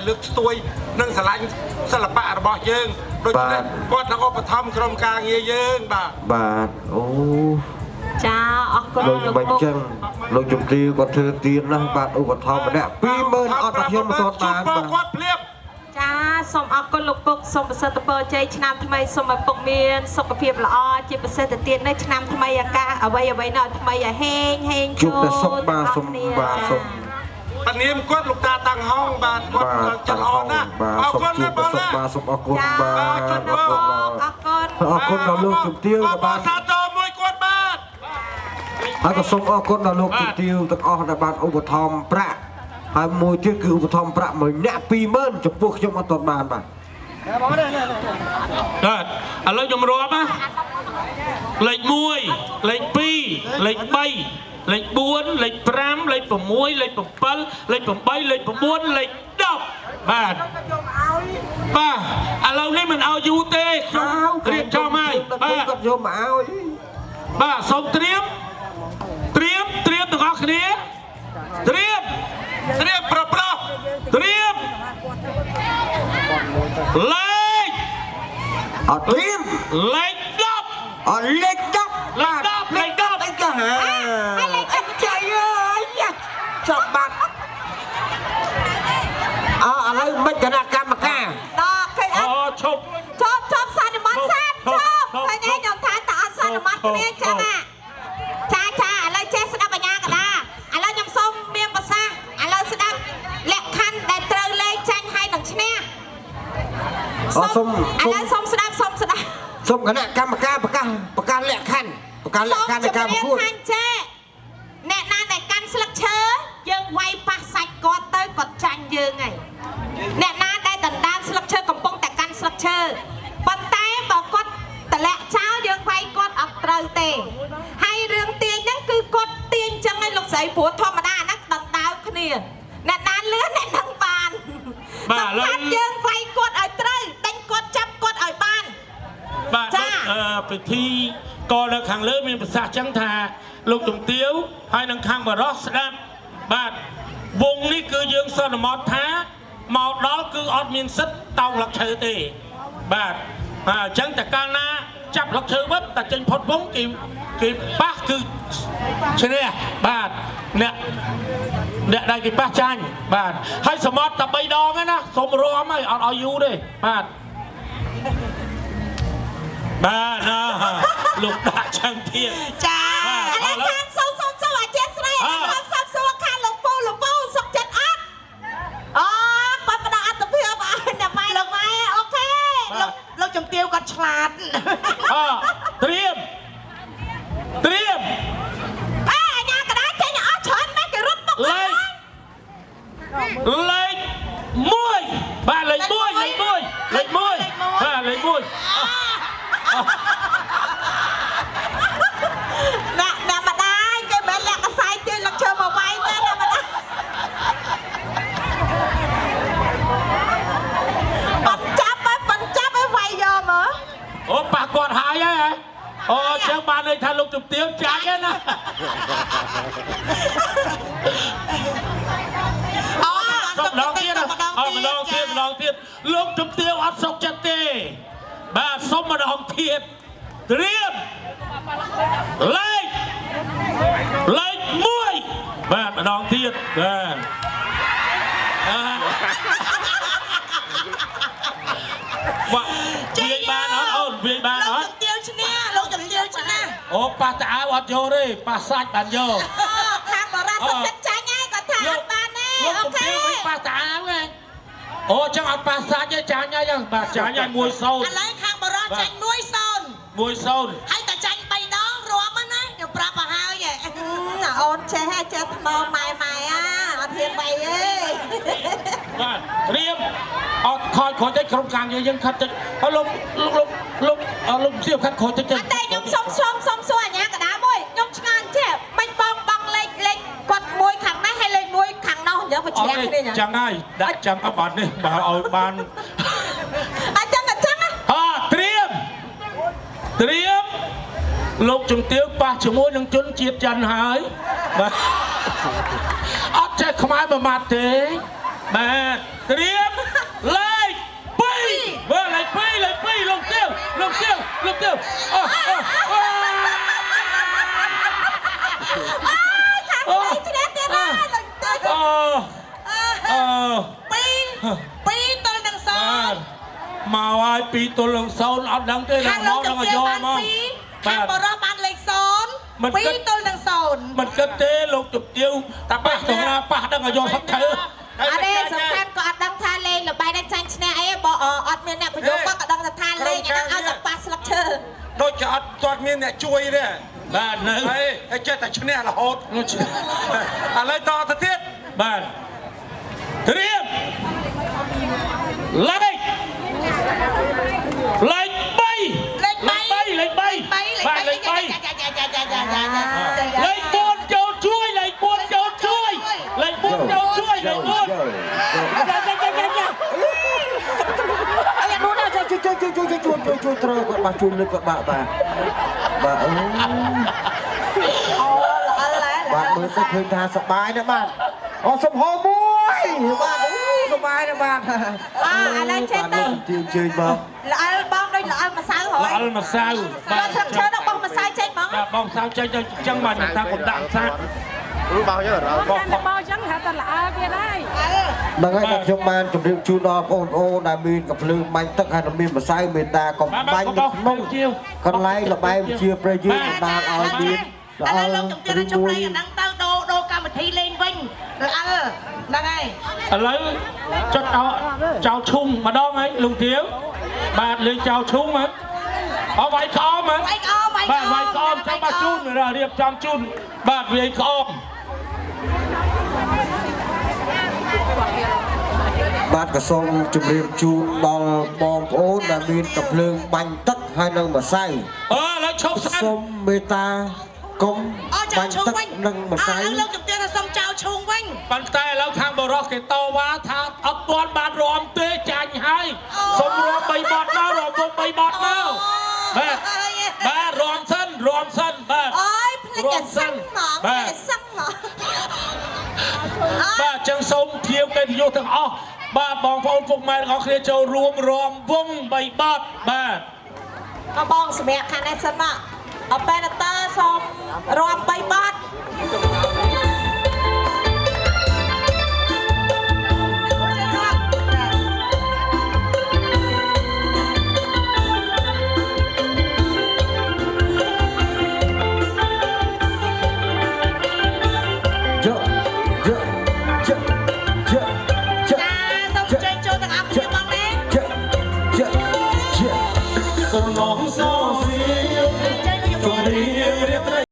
លើកស្ទួយនិងស្រឡាញ់សិល្បៈរបស់យើងដូច្នេះគាត់នឹងឧបត្ថម្ភក្រុមការងារយើងបាទអូចាអរគុណលោកបាញ់ចឹងលោកជំទាវគាត់ធ្វើទៀនណាបាទឧបត្ថម្ភម្នាក់ 20000 អត់តែខ្ញុំមិនទាន់បានបាទគាត់ភ្លាមចាសូមអរគុណលោកពុកសូមប្រសិទ្ធពរជ័យឆ្នាំថ្មីសូមឲ្យពុកមានសុខភាពល្អជាពិសេសទៅទៀតនៅឆ្នាំថ្មីអាកាសអ្វីនៅថ្មីឲ្យហេងជួបតែសុខបាទសូមបាទសូមតានាមគាត់លោកតាតាំងហងបាទគាត់ចិត្តល្អណាស់អរគុណណាស់បងបាទសូមអរគុណបាទអរគុណដល់លោកជំទាវក៏បានសាទរមួយគាត់បាទហើយក៏សូមអរគុណដល់លោកជំទាវទាំងអស់ដែលបានឧបត្ថម្ភប្រាក់ហើយមួយទៀតគឺឧបត្ថម្ភប្រាក់មួយអ្នក 20000 ចំពោះខ្ញុំអត់ទាន់បានបាទបាទឥឡូវខ្ញុំរាប់ណាលេខ1លេខ2លេខ3លេខ4លេខ5លេខ6លេខ7លេខ8លេខ9លេខ10បាទឥឡូវនេះមិនឲ្យយូរទេខ្ញុំត្រៀមចំហើយបាទគាត់យកមកឲ្យបាទសូមត្រៀមទាំងអស់គ្នាត្រៀមប្រុសត្រៀមលេខអត់ត្រៀមលេខ10អត់លេខ10លេខ10អីក៏ហាអត់ចៃអើយចាប់បាត់ឥឡូវមិនគណៈកម្មការដល់ឃើញអត់ឈប់សានមន្តសានឈប់ឃើញឯងខ្ញុំថាតើអត់សានមន្តគ្នាចឹងណាចាឥឡូវចេះស្ដាប់បញ្ញាកដាឥឡូវខ្ញុំសូមមានប្រសាសន៍ឥឡូវស្ដាប់លក្ខខណ្ឌដែលត្រូវលេខចាញ់ហើយនឹងឈ្នះសូមឥឡូវសូមស្ដាប់សូមគណៈកម្មការប្រកាសលក្ខខណ្ឌនៃការប្រកួតអ្នកណាដែលកាន់ស្លឹកឈើយើងវាយប៉ះសាច់គាត់ទៅគាត់ចាញ់យើងហើយអ្នកណាដែលដណ្ដើមស្លឹកឈើកំពុងតែកាន់ស្លឹកឈើប៉ុន្តែបើគាត់តម្លាក់ចោលយើងវាយគាត់អត់ត្រូវទេហើយរឿងទាញហ្នឹងគឺគាត់ទាញចឹងឲ្យលោកស្រីព្រោះធម្មតាហ្នឹងដណ្ដើមគ្នាអ្នកណាលឿនអ្នកហ្នឹងបានបាទឥឡូវយើងវាយគាត់ឲ្យត្រូវដេញគាត់ចាប់គាត់ឲ្យបានបាទពិធីក៏នៅខាងលើមានប្រសាសន៍ចឹងថាលោកជំទាវហើយនឹងខាងបរោះស្ដាប់បាទវងនេះគឺយើងសន្មតថាមកដល់គឺអត់មានសិទ្ធតោងលក្ខឈើទេបាទអញ្ចឹងតែកាលណាចាប់លក្ខឈើវិញតែចេញផុតវងគេប៉ះគឺឈ្នះបាទអ្នកដែលគេប៉ះចាញ់បាទហើយសមតតែ3ដងហ្នឹងណាសូមរំហើយអត់ឲ្យយូរទេបាទបាទណាលោកដាក់ចឹងទៀតចាឥឡូវខាងសូមអធិស្ឋានខ្ញុំសូមសួរខាងលោកពូសុខចិត្តអត់គាត់ផ្ដល់អត្ថភាពឲ្យអ្នកម៉ែលោកម៉ែអូខេលោកជំទាវគាត់ឆ្លាតត្រៀមអញ្ញាកដាចេញអស់ច្រើនម៉េចគេរត់មកលេខ1បាទលេខ1បាទលេខ1អ្នកម្ដាយគេមិនលាក់កសែងទាញលឹកឈើមកវាយទេអ្នកម្ដាយបញ្ចាប់ឲ្យវាយយកមើលអូប៉ះគាត់ហើយអូចឹងបានន័យថាលោកជំទាវចាញ់ហ្នឹងណាម្ដងទៀតលោកជំទាវអត់សុខចិត្តទេបាទសុំម្ដងទៀតត្រៀមលេខ1បាទម្ដងទៀតបាទវាយបានអត់អូនវាយបានអត់លោកជំទាវឈ្នះអូប៉ះតាអាវអត់យកទេប៉ះសាច់បានយកខាងបរោះសុខចិត្តចាញ់ហើយគាត់ថាអត់បានទេអូខេប៉ះតាអាវហ៎អូចឹងអត់ប៉ះសាច់ទេចាញ់ហើយបាទចាញ់ហើយ1-0ឥឡូវខាងបរោះចាញ់1-0ហើយតែចាញ់3ដងរួមណាខ្ញុំប្រាប់មកហើយអូនចេះថ្មម៉ែអត់ហ៊ានបីទេបាទត្រៀមអត់ខ້ອຍខូចទេក្រុមការងារយើងខាត់តិចហើយលោកសៀវខាត់ខូចតិចទេតែខ្ញុំសុំសួរអញ្ញាកដាមួយខ្ញុំឆ្ងល់ចេះមិនបងលេខគាត់មួយខាងនេះហើយលេខមួយខាងនោះយើងប្រជ្រាបគ្នាចឹងហើយដាក់ចាំអត់នេះបើឲ្យបានអញ្ចឹងត្រៀមលោកជំទាវប៉ះជាមួយនឹងជនជាតិចិនហើយបាទអត់ចេះខ្មែរមួយម៉ាត់ទេបាទ เตรียมเลขปีเบอร์เลขปีลงเตี้ยวอ้อปีตอนดังโซน มาไว้ปีตัวลงโซนเอาดังเต้น ខាង น้ លោ อง ក ดั ជំ ง ទាវ ยอ បាន ม 2ខាងបរោះបានលេខ0 ពីទល់នឹង0 มันก็เต้ลงจุดเดียวแต่ป้าตรงนั้นป้าดังยอมพักเธอ អត់ទេសំខាន់ក៏អត់ដឹងថាលេងលបាយដែលចាញ់ឈ្នះអីបើអត់មានអ្នកប្រយោគក៏ដឹងថាលេងហ្នឹងឲ្យតែប៉ះស្លឹកឈើ ដូចជាអត់ទាត់មានអ្នកជួយទេ บ้านนึง ហើយចេះតែឈ្នះរហូតឥឡូវតទៅទៀត บ้านเตรียมเลขใบเลขใบบ้านเลขใบเลขบนเจ้าช่วยเลขบนเจ้าช่วยเลขบนเจ้าช่วยเลขบน Ayah nona cuy terus bah cun lek bah bạn mới sẽ khơi tha sập bài nữa bạn sập hồ muối bạn sập bài nữa bạn ឥឡូវចេះទៅ chơi mà ល្អិលបងដូចល្អិលម្សៅហើយ អលម្សៅ បាទស្លឹកឈើដល់បងម្សៅចេញហ្មង បាទបងសៅចេញទៅចឹងបានតាកុំដាក់សាច់ bao nhiêu rồi bao chẳng hả ta lạ kia đây នឹងហើយតែខ្ញុំបានជម្រាបជូនដល់បងប្អូនដែលមានកំភ្លើងបាញ់ទឹកហើយមានម្សៅមេតាកុំបាញ់នៅក្នុងកន្លែងលបែងជាប្រយុទ្ធបណ្ដាលឲ្យមាន ឥឡូវលោកជំទាវជុំលេងអាហ្នឹងទៅដូរកម្មវិធីលេងវិញល្អិលហ្នឹងហើយ ឥឡូវចុចចោលឈុំម្ដងហើយលោកទាវបាទលេងចោលឈុំហ៎អោវាយក្អមហ៎ វាយក្អម បាទវាយក្អមចាំមកជូនរៀបចំជូនបាទវាយក្អម បាទក៏សូមជម្រាបជូនដល់បងប្អូនដែលមានកំភ្លើងបាញ់ទឹកហើយនឹងម្សៅ ឥឡូវឈប់ស្អាត សូមមេត្តាកុំ ចៅ បាញ់ ឈូង ទឹក វិញ និងម្សៅ ឥឡូវលោកជំទាវថាសុំចៅឈូងវិញ ប៉ុន្តែឥឡូវខាងបរោះគេតវ៉ាថាអត់ទាន់បានរំទេចាញ់ហើយសូមរំ3បត់មករំពុក3បត់មកបាទរំសិនបាទ អើយភ្លេចតែសឹងហ្មងតែសឹងហ្មង បាទចឹងសូមធៀបកិត្តិយសទាំងអស់បាទបងប្អូនពុកម៉ែទាំងអស់គ្នាចូលរួមរំវង3បត់បាទ បងសម្រាប់ខាងនេះសិនមកអបេនតើសូមរាប់3បត់ สนองโซ่เสียงจงเรียบ